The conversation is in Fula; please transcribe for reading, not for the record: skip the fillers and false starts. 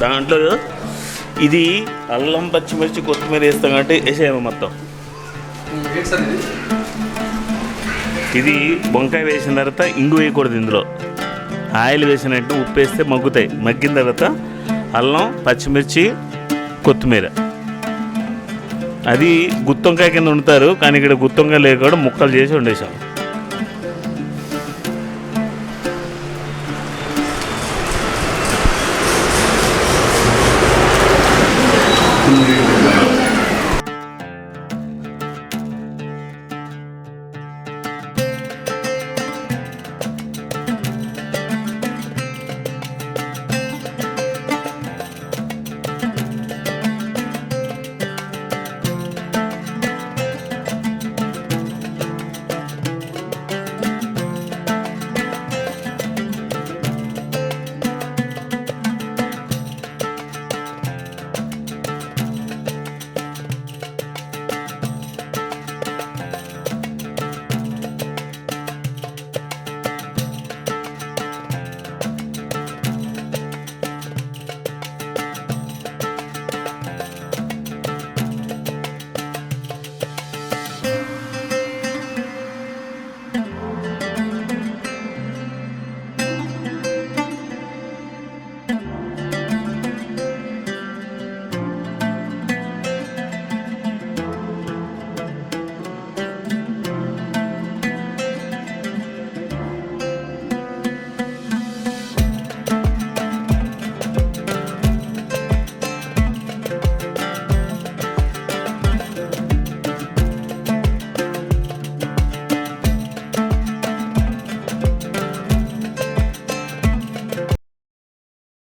దాంట్లో ఇది అల్లం పచ్చిమిర్చి కొత్తిమీర వేస్తాం కాబట్టి వేసేయము మొత్తం. ఇది వంకాయ వేసిన తర్వాత ఇంగు వేయకూడదు, ఇందులో ఆయిల్ వేసినట్టు ఉప్పు వేస్తే మగ్గుతాయి. మగ్గిన తర్వాత అల్లం పచ్చిమిర్చి కొత్తిమీర, అది గుత్తొంకాయ కింద వండుతారు కానీ ఇక్కడ గుత్తొంకాయ లేకుండా ముక్కలు చేసి వండేసాం.